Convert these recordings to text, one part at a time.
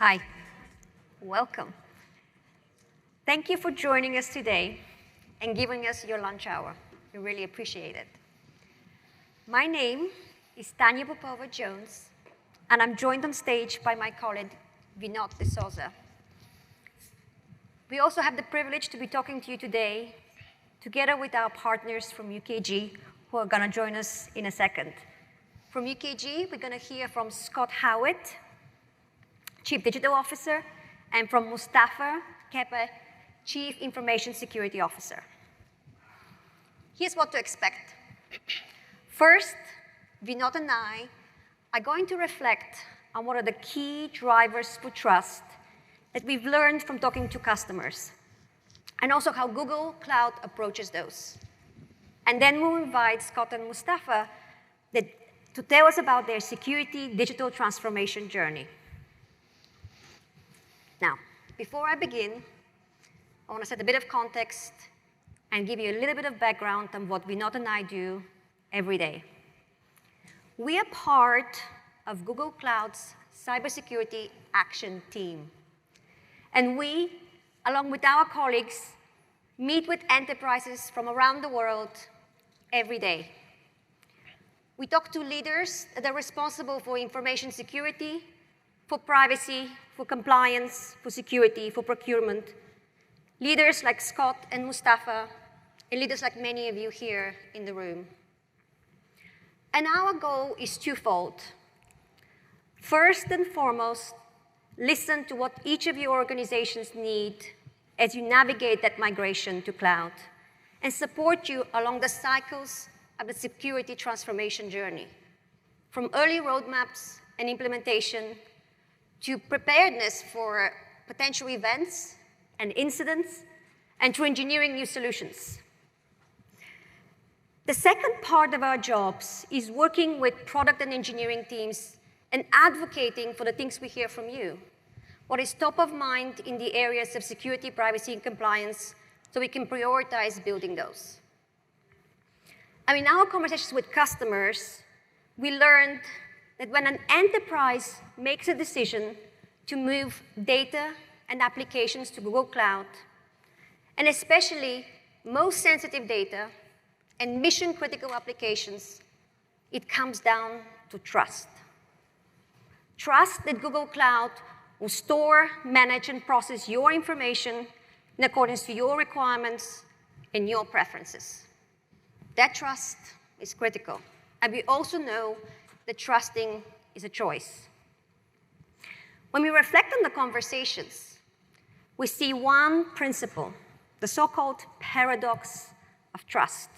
Hi, welcome. Thank you for joining us today and giving us your lunch hour. We really appreciate it. My name is Tanya Popova-Jones, and I'm joined on stage by my colleague, Vinod. We also have the privilege to be talking to you today, together with our partners from UKG, who are going to join us in a second. From UKG, we're going to hear from Scott Howitt, Chief Digital Officer, and from Mustapha, Kebbeh, Chief Information Security Officer. Here's what to expect. First, Vinod and I are going to reflect on what are the key drivers for trust that we've learned from talking to customers, and also how Google Cloud approaches those. And then we'll invite Scott and Mustapha to tell us about their security digital transformation journey. Now, before I begin, I want to set a bit of context and give you a little bit of background on what Vinod and I do every day. We are part of Google Cloud's cybersecurity action team. And we, along with our colleagues, meet with enterprises from around the world every day. We talk to leaders that are responsible for information security, for privacy, for compliance, for security, for procurement. Leaders like Scott and Mustapha, and leaders like many of you here in the room. And our goal is twofold. First and foremost, listen to what each of your organizations need as you navigate that migration to cloud, and support you along the cycles of the security transformation journey, from early roadmaps and implementation to preparedness for potential events and incidents, and to engineering new solutions. The second part of our jobs is working with product and engineering teams and advocating for the things we hear from you. What is top of mind in the areas of security, privacy, and compliance, so we can prioritize building those. In our conversations with customers, we learned that when an enterprise makes a decision to move data and applications to Google Cloud, and especially most sensitive data and mission-critical applications, it comes down to trust. Trust that Google Cloud will store, manage, and process your information in accordance to your requirements and your preferences. That trust is critical. And we also know that trusting is a choice. When we reflect on the conversations, we see one principle, the so-called paradox of trust.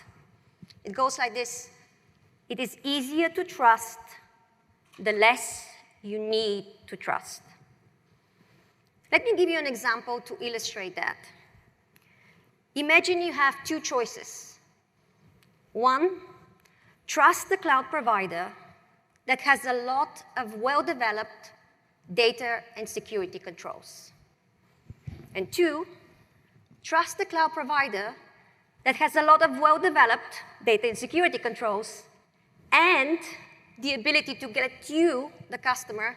It goes like this: it is easier to trust the less you need to trust. Let me give you an example to illustrate that. Imagine you have two choices. One, trust the cloud provider that has a lot of well-developed data and security controls. And two, trust the cloud provider that has a lot of well-developed data and security controls and the ability to let you, the customer,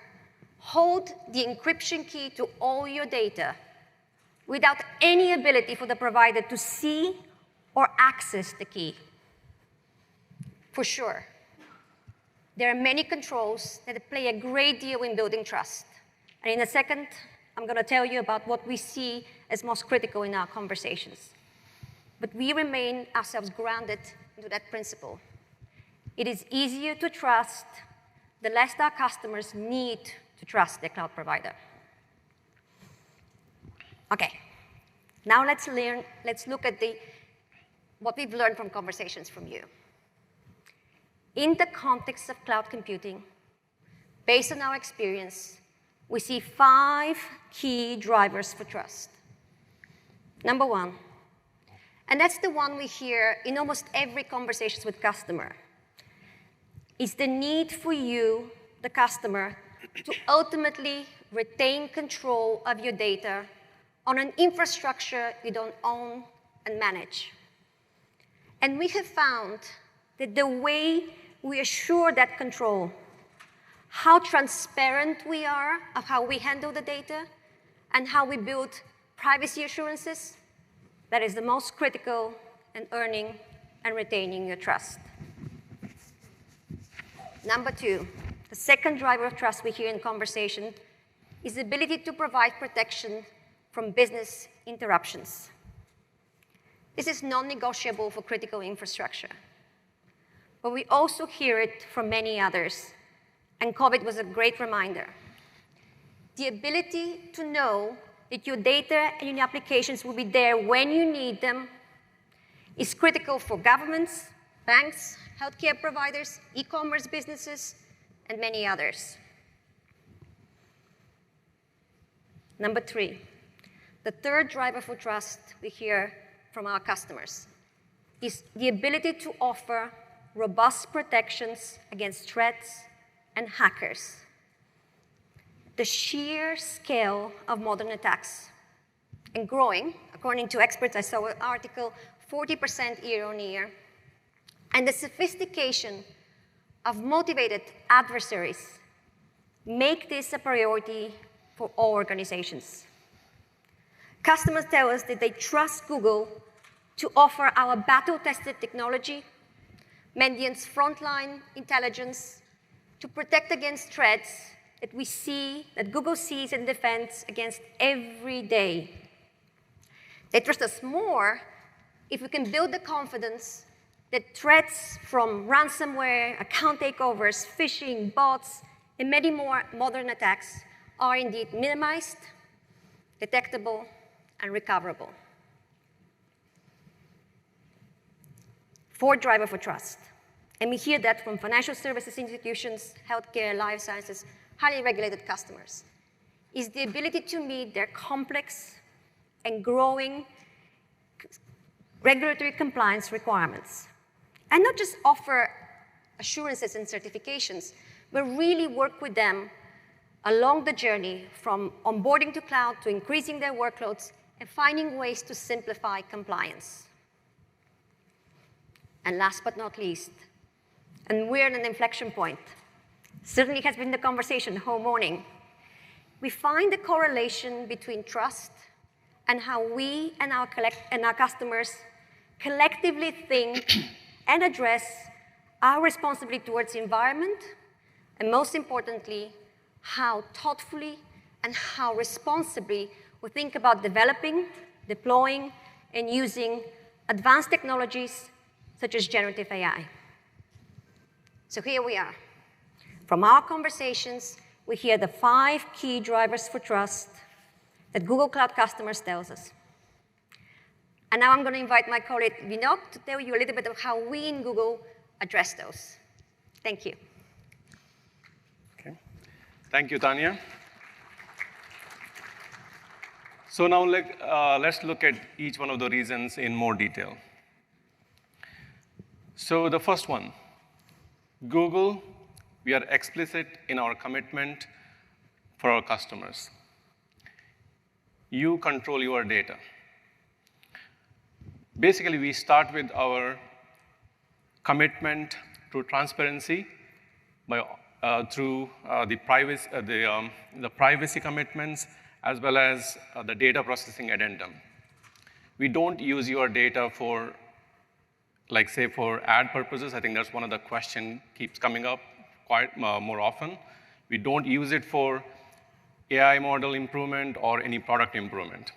hold the encryption key to all your data without any ability for the provider to see or access the key. For sure, there are many controls that play a great deal in building trust. And in a second, I'm going to tell you about what we see as most critical in our conversations. But we remain ourselves grounded into that principle. It is easier to trust the less our customers need to trust their cloud provider. Okay, now let's look at what we've learned from conversations from you. In the context of cloud computing, based on our experience, we see 5 key drivers for trust. Number 1, and that's the one we hear in almost every conversation with customer, is the need for you, the customer, to ultimately retain control of your data on an infrastructure you don't own and manage. And we have found that the way we assure that control how transparent we are of how we handle the data, and how we build privacy assurances. That is the most critical in earning and retaining your trust. Number two, the second driver of trust we hear in conversation is the ability to provide protection from business interruptions. This is non-negotiable for critical infrastructure. But we also hear it from many others, and COVID was a great reminder. The ability to know that your data and your applications will be there when you need them is critical for governments, banks, healthcare providers, e-commerce businesses, and many others. Number three, the third driver for trust we hear from our customers is the ability to offer robust protections against threats and hackers. The sheer scale of modern attacks, and growing, according to experts, I saw an article, 40% year on year, and the sophistication of motivated adversaries make this a priority for all organizations. Customers tell us that they trust Google to offer our battle-tested technology, Mendiant's frontline intelligence, to protect against threats that we see, that Google sees and defends against every day. They trust us more if we can build the confidence that threats from ransomware, account takeovers, phishing, bots, and many more modern attacks are indeed minimized, detectable, and recoverable. Fourth driver for trust, and we hear that from financial services institutions, healthcare, life sciences, highly regulated customers, is the ability to meet their complex and growing regulatory compliance requirements. And not just offer assurances and certifications, but really work with them along the journey from onboarding to cloud to increasing their workloads and finding ways to simplify compliance. And last but not least, and we're at an inflection point, certainly has been the conversation the whole morning, we find the correlation between trust and how we and our customers collectively think and address our responsibility towards the environment, and most importantly, how thoughtfully and how responsibly we think about developing, deploying, and using advanced technologies such as generative AI. So here we are. From our conversations, we hear the 5 key drivers for trust that Google Cloud customers tells us. And now I'm going to invite my colleague Vinod to tell you a little bit of how we in Google address those. Thank you. Okay. Thank you, Tanya. So now let's look at each one of the reasons in more detail. So the first one, Google, we are explicit in our commitment for our customers. You control your data. Basically, we start with our commitment to transparency through the privacy commitments as well as the data processing addendum. We don't use your data for, like say, for ad purposes. I think that's one of the questions keeps coming up quite more often. We don't use it for AI model improvement or any product improvement.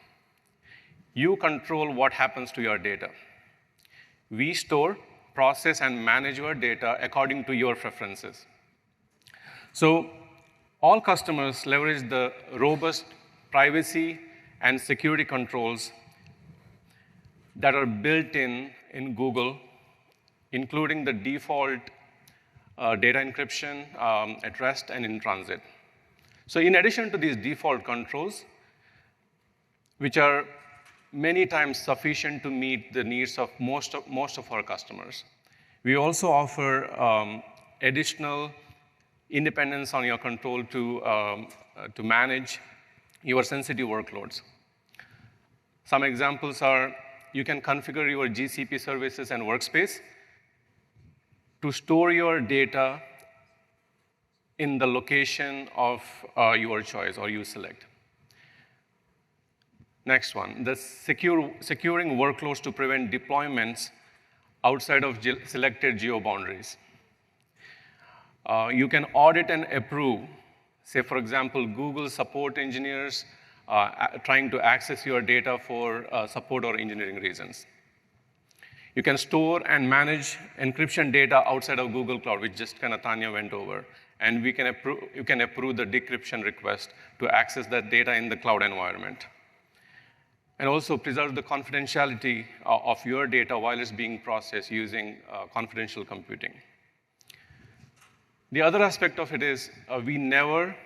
You control what happens to your data. We store, process, and manage your data according to your preferences. So all customers leverage the robust privacy and security controls that are built in Google, including the default data encryption at rest and in transit. So in addition to these default controls, which are many times sufficient to meet the needs of most of our customers, we also offer additional independence on your control to manage your sensitive workloads. Some examples are you can configure your GCP services and workspace to store your data in the location of your choice or you select. Next one, the securing workloads to prevent deployments outside of selected geo boundaries. You can audit and approve, say for example, Google support engineers trying to access your data for support or engineering reasons. You can store and manage encryption data outside of Google Cloud, which just kind of Tanya went over. And you can approve the decryption request to access that data in the cloud environment. And also preserve the confidentiality of your data while it's being processed using confidential computing. The other aspect of it is we never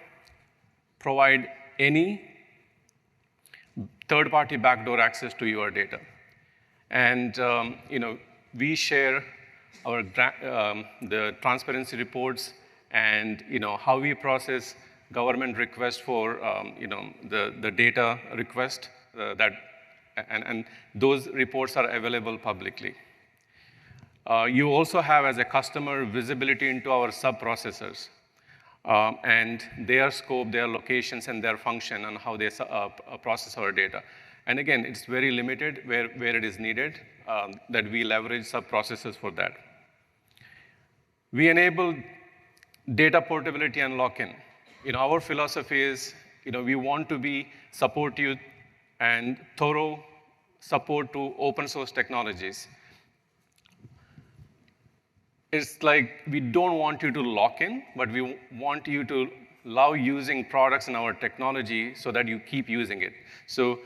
provide any third-party backdoor access to your data. And we share our the transparency reports and how we process government requests for the data request and those reports are available publicly. You also have, as a customer, visibility into our sub-processors and their scope, their locations, and their function, and how they process our data. And again, it's very limited where it is needed, that we leverage sub-processors for that. We enable data portability and lock-in. Our philosophy is, we want to be supportive and thorough support to open source technologies. It's like we don't want you to lock in, but we want you to love using products in our technology so that you keep using it. So,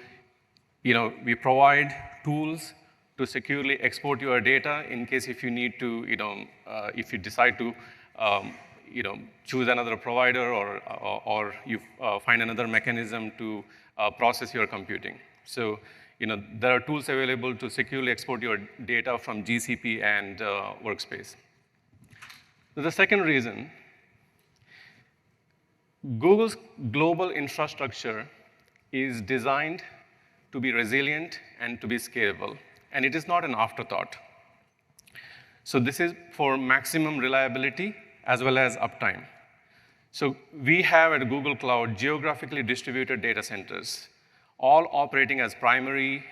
we provide tools to securely export your data in case if you need to, if you decide to, choose another provider or you find another mechanism to process your computing. So, there are tools available to securely export your data from GCP and Workspace. The second reason, Google's global infrastructure is designed to be resilient and to be scalable, and it is not an afterthought. So this is for maximum reliability as well as uptime. So we have at Google Cloud geographically distributed data centers, all operating as primary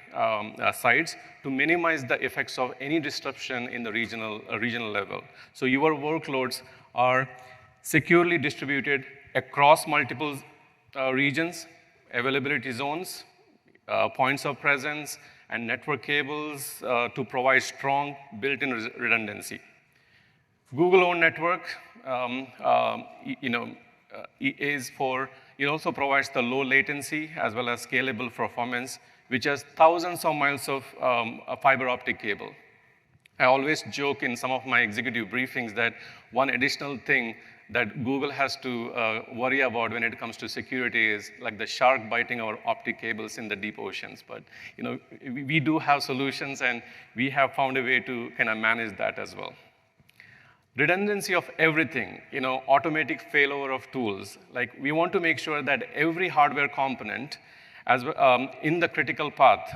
sites to minimize the effects of any disruption in the regional level. So your workloads are securely distributed across multiple regions, availability zones, points of presence, and network cables to provide strong built-in redundancy. Google-owned network is for, it also provides the low latency as well as scalable performance, which has thousands of miles of fiber optic cable. I always joke in some of my executive briefings that one additional thing that Google has to worry about when it comes to security is like the shark biting our optic cables in the deep oceans. But we do have solutions, and we have found a way to kind of manage that as well. Redundancy of everything, automatic failover of tools. Like, we want to make sure that every hardware component in the critical path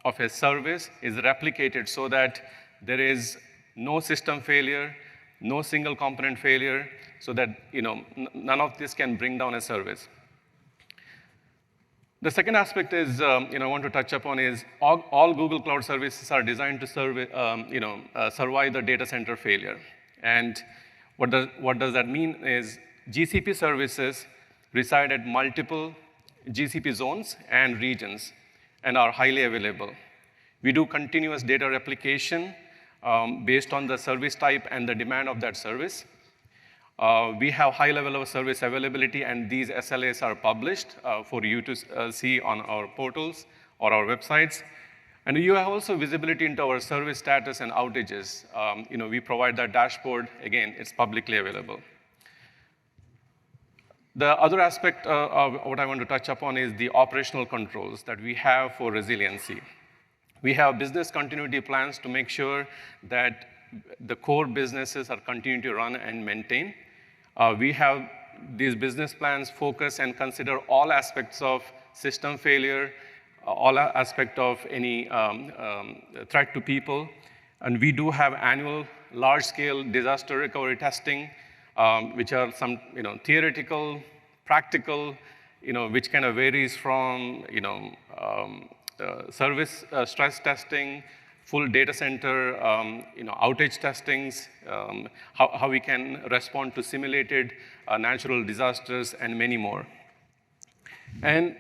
of a service is replicated so that there is no system failure, no single component failure, so that none of this can bring down a service. The second aspect is I want to touch upon is all Google Cloud services are designed to survive the data center failure. And what does that mean is GCP services reside at multiple GCP zones and regions and are highly available. We do continuous data replication based on the service type and the demand of that service. We have high level of service availability, and these SLAs are published for you to see on our portals or our websites. And you have also visibility into our service status and outages. We provide that dashboard. Again, it's publicly available. The other aspect of what I want to touch upon is the operational controls that we have for resiliency. We have business continuity plans to make sure that the core businesses are continuing to run and maintain. We have these business plans focus and consider all aspects of system failure, all aspect of any threat to people. And we do have annual large-scale disaster recovery testing which are some theoretical, practical, which kind of varies from service stress testing, full data center outage testings, how we can respond to simulated natural disasters, and many more. And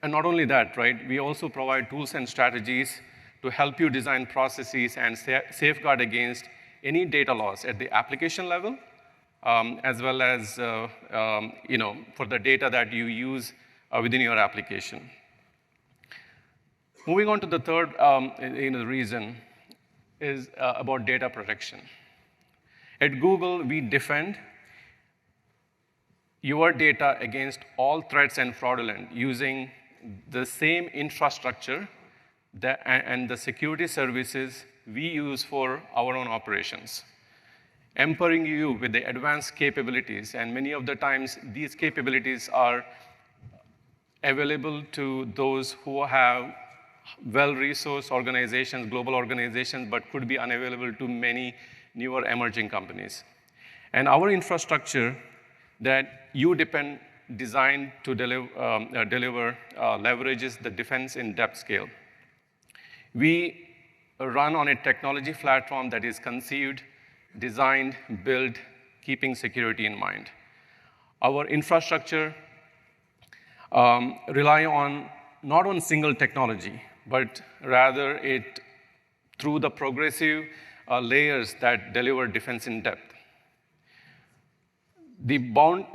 not only that, right? We also provide tools and strategies to help you design processes and safeguard against any data loss at the application level, as well as for the data that you use within your application. Moving on to the third reason is about data protection. At Google, we defend your data against all threats and fraudulent using the same infrastructure and the security services we use for our own operations, empowering you with the advanced capabilities. And many of the times, these capabilities are available to those who have well-resourced organizations, global organizations, but could be unavailable to many newer emerging companies. And our infrastructure that you designed to deliver leverages the defense in depth scale. We run on a technology platform that is conceived, designed, built, keeping security in mind. Our infrastructure rely on not on single technology, but rather through the progressive layers that deliver defense in depth. Depending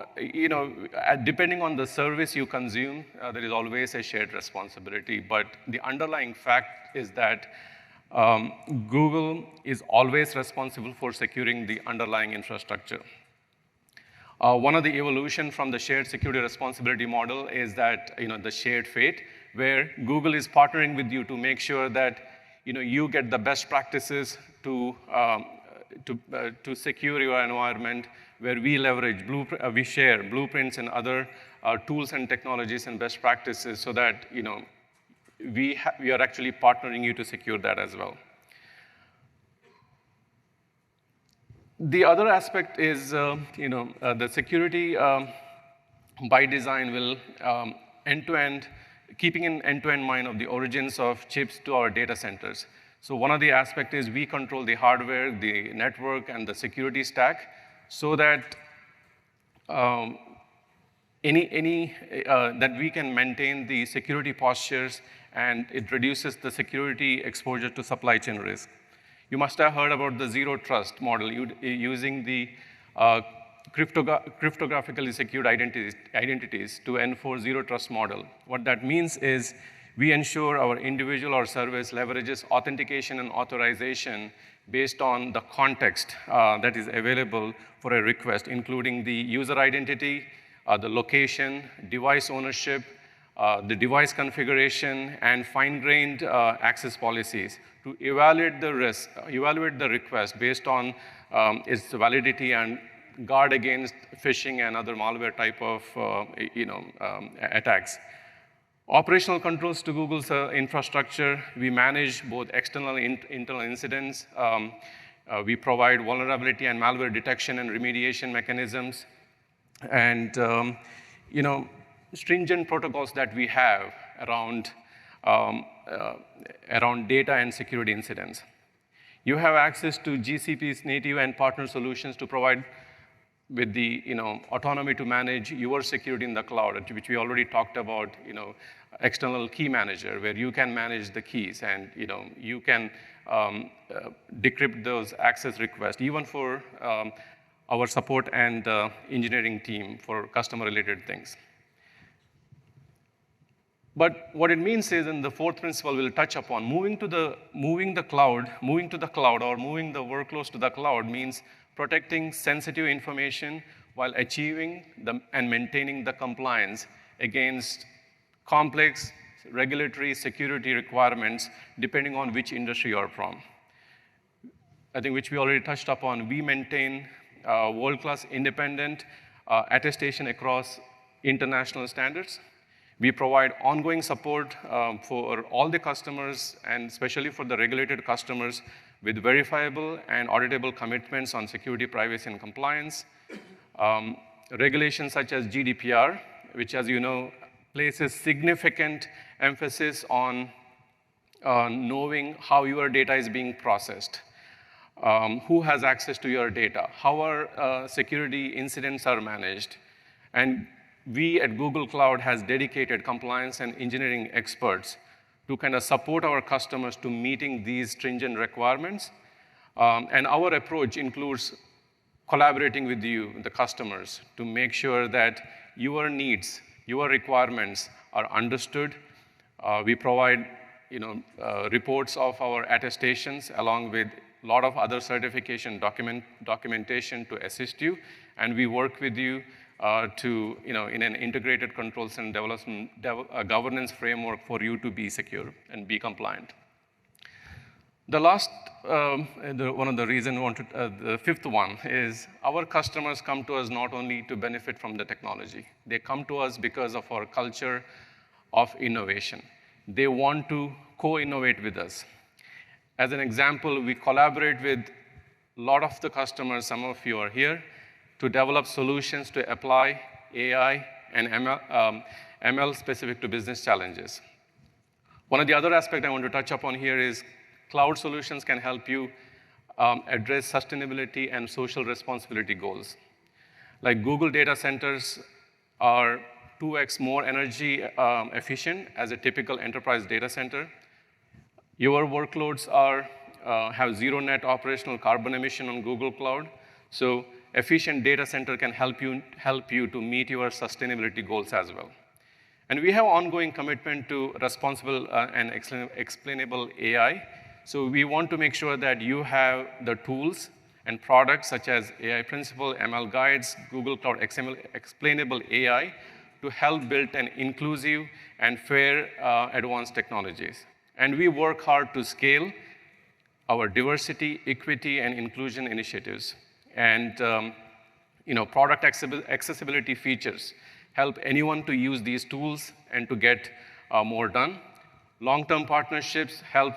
on the service you consume, there is always a shared responsibility. But the underlying fact is that Google is always responsible for securing the underlying infrastructure. One of the evolution from the shared security responsibility model is that the shared fate, where Google is partnering with you to make sure that you get the best practices to secure your environment, where we leverage, we share blueprints and other tools and technologies and best practices so that we are actually partnering you to secure that as well. The other aspect is the security by design will end-to-end, keeping in end-to-end mind of the origins of chips to our data centers. So one of the aspects is we control the hardware, the network, and the security stack, so that that we can maintain the security postures, and it reduces the security exposure to supply chain risk. You must have heard about the zero trust model using the cryptographically secured identities to enforce zero trust model. What that means is we ensure our individual or service leverages authentication and authorization based on the context that is available for a request, including the user identity, the location, device ownership, the device configuration, and fine-grained access policies to evaluate the request based on its validity and guard against phishing and other malware type of attacks. Operational controls to Google's infrastructure. We manage both external and internal incidents. We provide vulnerability and malware detection and remediation mechanisms. And stringent protocols that we have around data and security incidents. You have access to GCP's native and partner solutions to provide with the autonomy to manage your security in the cloud, which we already talked about, external key manager, where you can manage the keys and you can decrypt those access requests, even for our support and engineering team for customer-related things. But what it means is, and the fourth principle we'll touch upon, moving to the cloud, or moving the workloads to the cloud means protecting sensitive information while achieving and maintaining the compliance against complex regulatory security requirements depending on which industry you're from. I think which we already touched upon, we maintain world-class independent attestation across international standards. We provide ongoing support for all the customers, and especially for the regulated customers, with verifiable and auditable commitments on security, privacy, and compliance. Regulations such as GDPR, which, as you know, places significant emphasis on knowing how your data is being processed, who has access to your data, how our security incidents are managed. And we at Google Cloud has dedicated compliance and engineering experts to kind of support our customers to meeting these stringent requirements. And our approach includes collaborating with you, the customers, to make sure that your needs, your requirements are understood. We provide reports of our attestations along with a lot of other certification documentation to assist you. And we work with you in an integrated controls and governance framework for you to be secure and be compliant. The last, one of the reasons the fifth one is our customers come to us not only to benefit from the technology. They come to us because of our culture of innovation. They want to co-innovate with us. As an example, we collaborate with a lot of the customers, some of you are here, to develop solutions to apply AI and ML specific to business challenges. One of the other aspects I want to touch upon here is cloud solutions can help you address sustainability and social responsibility goals. Like Google data centers are 2x more energy efficient as a typical enterprise data center. Your workloads have zero net operational carbon emission on Google Cloud. So efficient data center can help you to meet your sustainability goals as well. And we have ongoing commitment to responsible and explainable AI. So we want to make sure that you have the tools and products such as AI Principle, ML Guides, Google Cloud Explainable AI to help build an inclusive and fair advanced technologies. And we work hard to scale our diversity, equity, and inclusion initiatives. And product accessibility features help anyone to use these tools and to get more done. Long-term partnerships help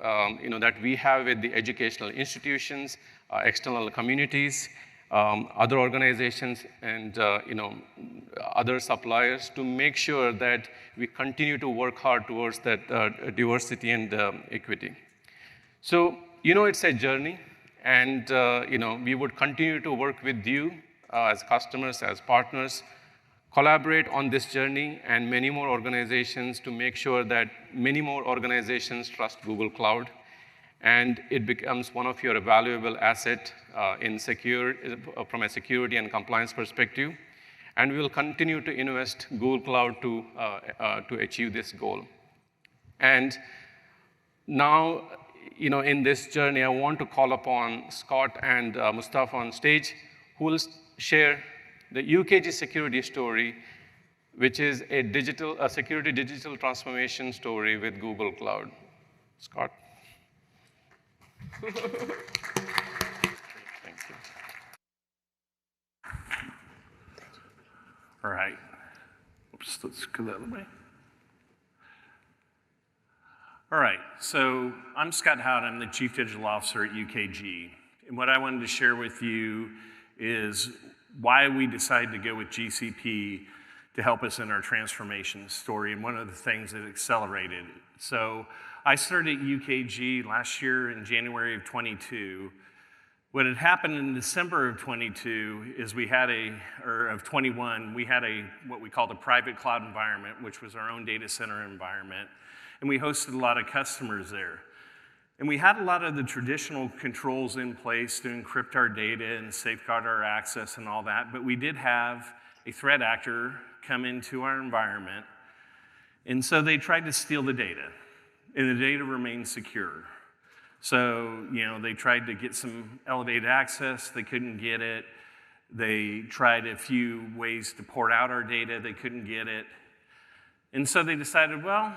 that we have with the educational institutions, external communities, other organizations, and other suppliers to make sure that we continue to work hard towards that diversity and equity. So, it's a journey, and we would continue to work with you as customers, as partners, collaborate on this journey and many more organizations to make sure that many more organizations trust Google Cloud, and it becomes one of your valuable assets from a security and compliance perspective. And we will continue to invest Google Cloud to achieve this goal. And now, in this journey, I want to call upon Scott and Mustapha on stage, who will share the UKG security story, which is a security digital transformation story with Google Cloud. Scott. Thank you. All right. Oops, let's go the other way. All right, so I'm Scott Howard. I'm the Chief Digital Officer at UKG. And what I wanted to share with you is why we decided to go with GCP to help us in our transformation story, and one of the things that accelerated. So I started at UKG last year in January of 22. What had happened in December of 22 is of 21, we had what we called a private cloud environment, which was our own data center environment, and we hosted a lot of customers there. And we had a lot of the traditional controls in place to encrypt our data and safeguard our access and all that, but we did have a threat actor come into our environment, and so they tried to steal the data, and the data remained secure. So, they tried to get some elevated access, they couldn't get it. They tried a few ways to port out our data, they couldn't get it. And so they decided, well,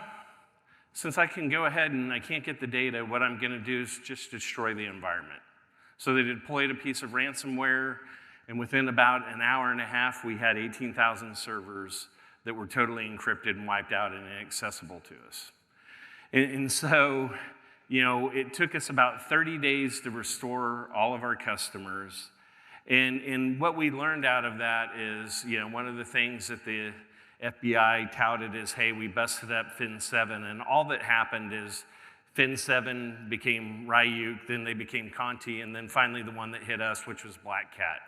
since I can go ahead and I can't get the data, what I'm going to do is just destroy the environment. So they deployed a piece of ransomware, and within about an hour and a half, we had 18,000 servers that were totally encrypted and wiped out and inaccessible to us. And so, it took us about 30 days to restore all of our customers. And what we learned out of that is, one of the things that the FBI touted is, hey, we busted up Fin 7, and all that happened is Fin 7 became Ryuk, then they became Conti, and then finally the one that hit us, which was Black Cat.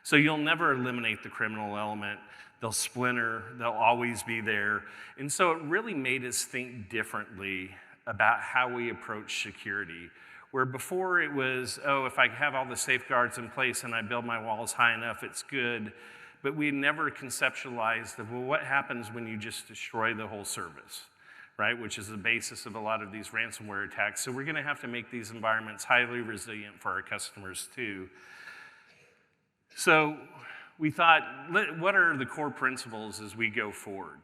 So you'll never eliminate the criminal element. They'll splinter, they'll always be there. And so it really made us think differently about how we approach security. Where before it was, if I have all the safeguards in place and I build my walls high enough, it's good. But we never conceptualized what happens when you just destroy the whole service, right? Which is the basis of a lot of these ransomware attacks. So we're gonna have to make these environments highly resilient for our customers too. So we thought, what are the core principles as we go forward?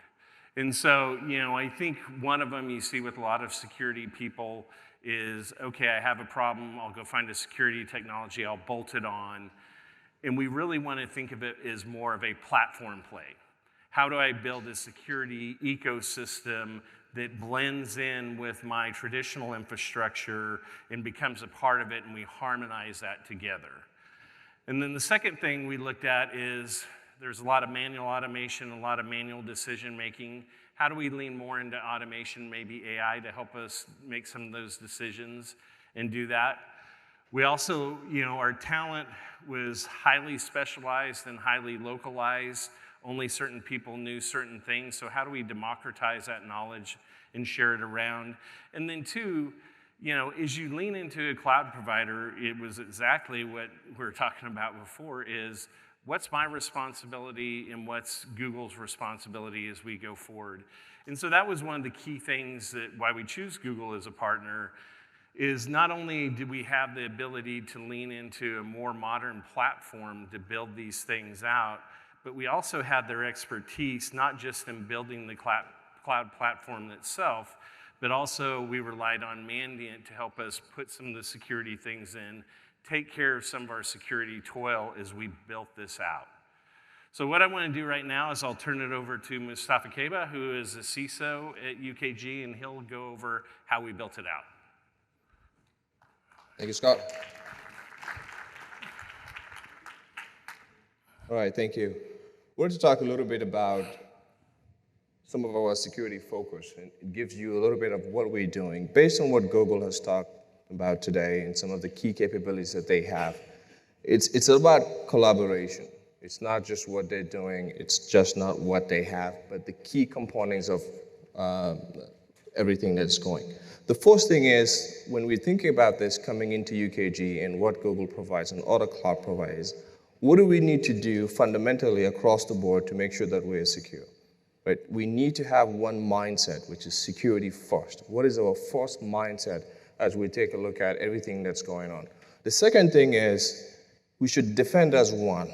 And so, I think one of them you see with a lot of security people is, okay, I have a problem, I'll go find a security technology, I'll bolt it on. And we really want to think of it as more of a platform play. How do I build a security ecosystem that blends in with my traditional infrastructure and becomes a part of it, and we harmonize that together? And then the second thing we looked at is there's a lot of manual automation, a lot of manual decision making. How do we lean more into automation, maybe AI, to help us make some of those decisions and do that? We also, our talent was highly specialized and highly localized. Only certain people knew certain things. So how do we democratize that knowledge and share it around? And then two, as you lean into a cloud provider, it was exactly what we were talking about before is, what's my responsibility and what's Google's responsibility as we go forward? And so that was one of the key things that why we choose Google as a partner is not only do we have the ability to lean into a more modern platform to build these things out, but we also had their expertise, not just in building the cloud platform itself, but also we relied on Mandiant to help us put some of the security things in, take care of some of our security toil as we built this out. So what I want to do right now is I'll turn it over to Mustapha Kebbeh, who is a CISO at UKG, and he'll go over how we built it out. Thank you, Scott. All right, thank you. We're going to talk a little bit about some of our security focus, and it gives you a little bit of what we're doing based on what Google has talked about today and some of the key capabilities that they have. It's about collaboration. It's not just what they're doing, it's just not what they have, but the key components of everything that's going. The first thing is, when we're thinking about this coming into UKG and what Google provides and other cloud providers, what do we need to do fundamentally across the board to make sure that we're secure? Right? We need to have one mindset, which is security first. What is our first mindset as we take a look at everything that's going on? The second thing is, we should defend as one.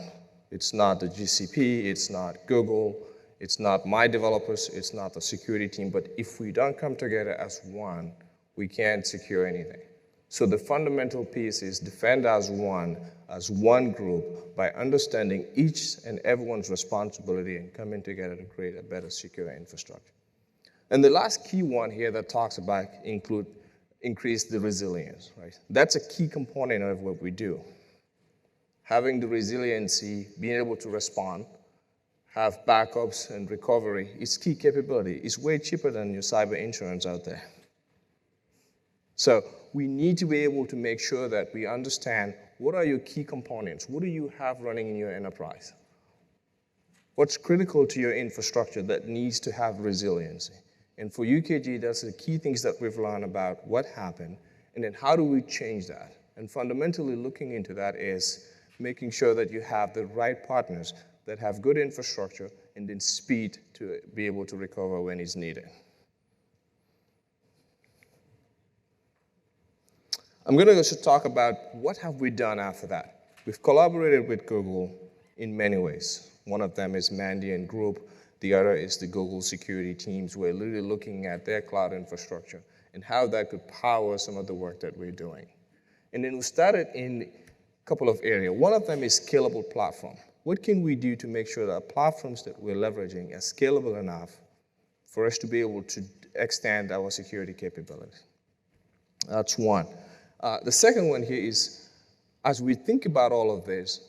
It's not the GCP, it's not Google, it's not my developers, it's not the security team, but if we don't come together as one, we can't secure anything. So the fundamental piece is defend as one group, by understanding each and everyone's responsibility and coming together to create a better secure infrastructure. And the last key one here that talks about increase the resilience, right? That's a key component of what we do. Having the resiliency, being able to respond, have backups and recovery is key capability. It's way cheaper than your cyber insurance out there. So we need to be able to make sure that we understand what are your key components? What do you have running in your enterprise? What's critical to your infrastructure that needs to have resiliency? And for UKG, that's the key things that we've learned about what happened, and then how do we change that? And fundamentally looking into that is making sure that you have the right partners that have good infrastructure and then speed to be able to recover when it's needed. I'm going to also talk about what have we done after that. We've collaborated with Google in many ways. One of them is Mandiant Group. The other is the Google security teams. We're literally looking at their cloud infrastructure and how that could power some of the work that we're doing. And then we started in a couple of areas. One of them is scalable platform. What can we do to make sure that platforms that we're leveraging are scalable enough for us to be able to extend our security capabilities? That's one. The second one here is, as we think about all of this,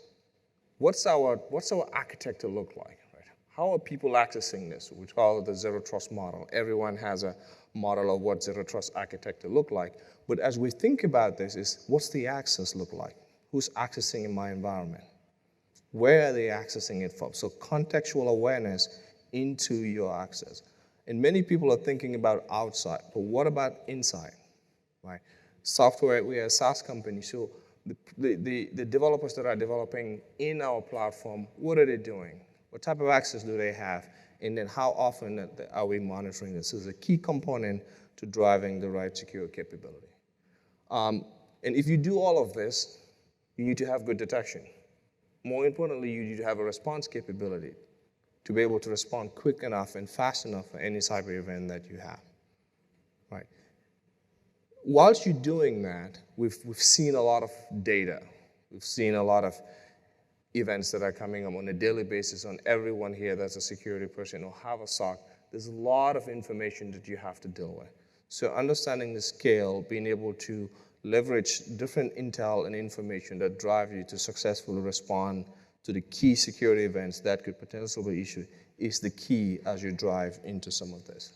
what's our architecture look like? Right? How are people accessing this? We call it the zero trust model. Everyone has a model of what zero trust architecture look like. But as we think about this, is what's the access look like? Who's accessing in my environment? Where are they accessing it from? So contextual awareness into your access. And many people are thinking about outside, but what about inside? Right? Software, we are a SaaS company, so the developers that are developing in our platform, what are they doing? What type of access do they have? And then how often are we monitoring this? This is a key component to driving the right secure capability. And if you do all of this, you need to have good detection. More importantly, you need to have a response capability to be able to respond quick enough and fast enough for any cyber event that you have. Right? Whilst you're doing that, we've seen a lot of data. We've seen a lot of events that are coming up on a daily basis on everyone here that's a security person or have a SOC. There's a lot of information that you have to deal with. So understanding the scale, being able to leverage different intel and information that drive you to successfully respond to the key security events that could potentially be issued is the key as you drive into some of this.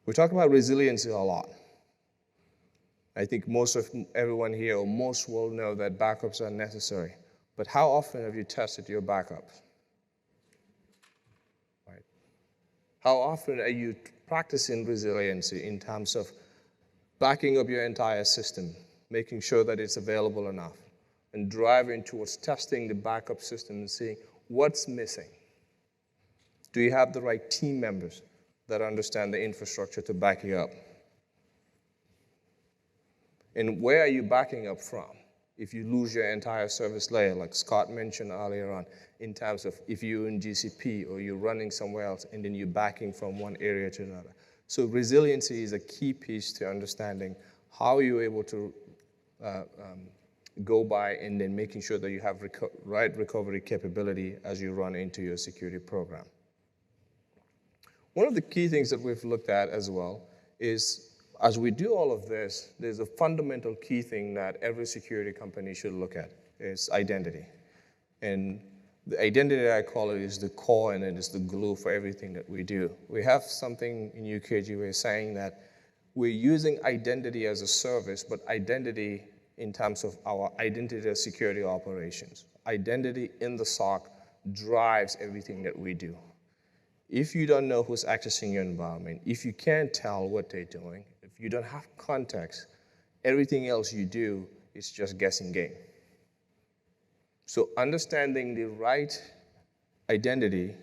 We talk about resiliency a lot. I think most of everyone here, or most will know that backups are necessary. But how often have you tested your backups? Right? How often are you practicing resiliency in terms of backing up your entire system, making sure that it's available enough, and driving towards testing the backup system and seeing what's missing? Do you have the right team members that understand the infrastructure to back you up? And where are you backing up from? If you lose your entire service layer, like Scott mentioned earlier on, in terms of if you're in GCP or you're running somewhere else and then you're backing from one area to another. So resiliency is a key piece to understanding how you're able to go by and then making sure that you have right recovery capability as you run into your security program. One of the key things that we've looked at as well is as we do all of this, there's a fundamental key thing that every security company should look at, is identity. And the identity, I call it, is the core and it is the glue for everything that we do. We have something in UKG, we're saying that we're using identity as a service, but identity in terms of our identity as security operations. Identity in the SOC drives everything that we do. If you don't know who's accessing your environment, if you can't tell what they're doing, if you don't have context, everything else you do is just guessing game. So understanding the right identity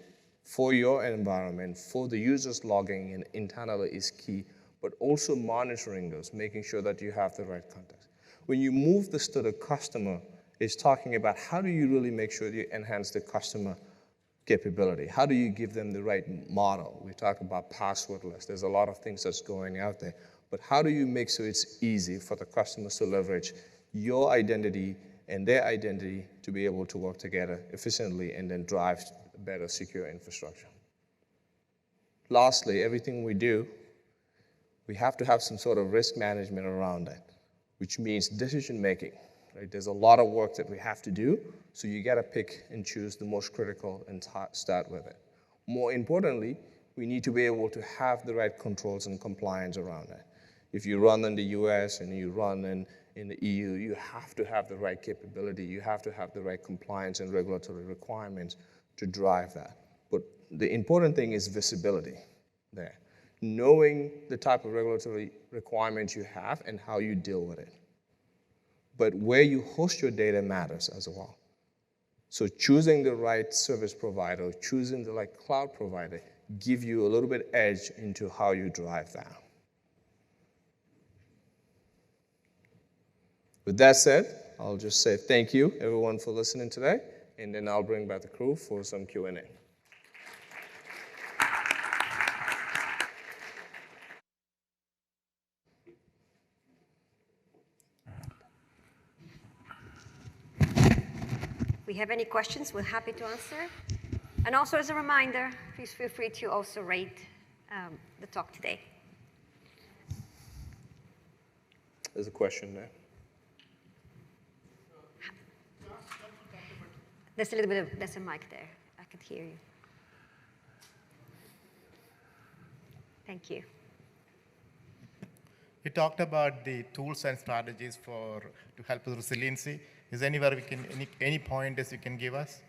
for your environment, for the users logging in internally is key, but also monitoring those, making sure that you have the right context. When you move this to the customer, it's talking about how do you really make sure you enhance the customer capability? How do you give them the right model? We talk about passwordless. There's a lot of things that's going out there. But how do you make sure it's easy for the customers to leverage your identity and their identity to be able to work together efficiently and then drive better secure infrastructure? Lastly, everything we do, we have to have some sort of risk management around that, which means decision making. Right? There's a lot of work that we have to do, so you got to pick and choose the most critical and start with it. More importantly, we need to be able to have the right controls and compliance around that. If you run in the US and you run in the EU, you have to have the right capability. You have to have the right compliance and regulatory requirements to drive that. But the important thing is visibility there. Knowing the type of regulatory requirements you have and how you deal with it. But where you host your data matters as well. So choosing the right service provider, choosing the right cloud provider, give you a little bit edge into how you drive that. With that said, I'll just say thank you, everyone, for listening today, and then I'll bring back the crew for some Q&A. If we have any questions, we're happy to answer. And also as a reminder, please feel free to also rate the talk today. There's a question there. There's a little bit of, there's a mic there. I can hear you. Thank you. You talked about the tools and strategies to help with resiliency. Is anywhere we can, any pointers you can give us?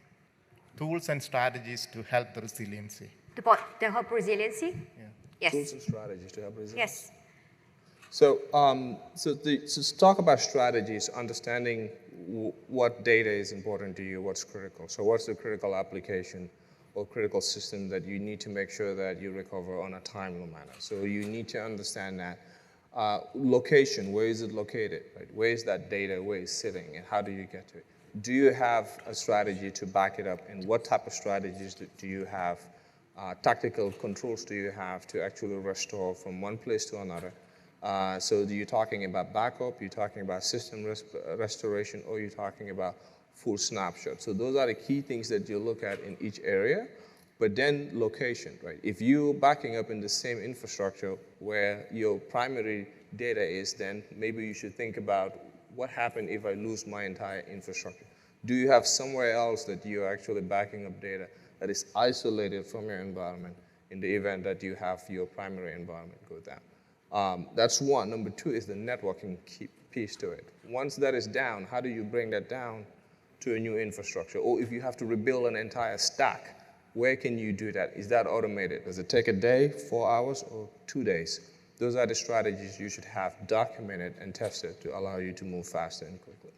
Tools and strategies to help the resiliency. To help resiliency? Yeah. Yes. Tools and strategies to help resilience. Yes. So, to talk about strategies, understanding what data is important to you, what's critical. So what's the critical application or critical system that you need to make sure that you recover on a timely manner. So you need to understand that. Location, where is it located? Right? Where is that data? Where is it sitting? And how do you get to it? Do you have a strategy to back it up? And what type of strategies do you have? Tactical controls do you have to actually restore from one place to another? So you're talking about backup, you're talking about system restoration, or you're talking about full snapshot. So those are the key things that you look at in each area. But then location, right? If you're backing up in the same infrastructure where your primary data is, then maybe you should think about what happened if I lose my entire infrastructure. Do you have somewhere else that you're actually backing up data that is isolated from your environment in the event that you have your primary environment go down? That's one. Number two is the networking piece to it. Once that is down, how do you bring that down to a new infrastructure? Or if you have to rebuild an entire stack, where can you do that? Is that automated? Does it take a day, 4 hours, or 2 days? Those are the strategies you should have documented and tested to allow you to move faster and quickly.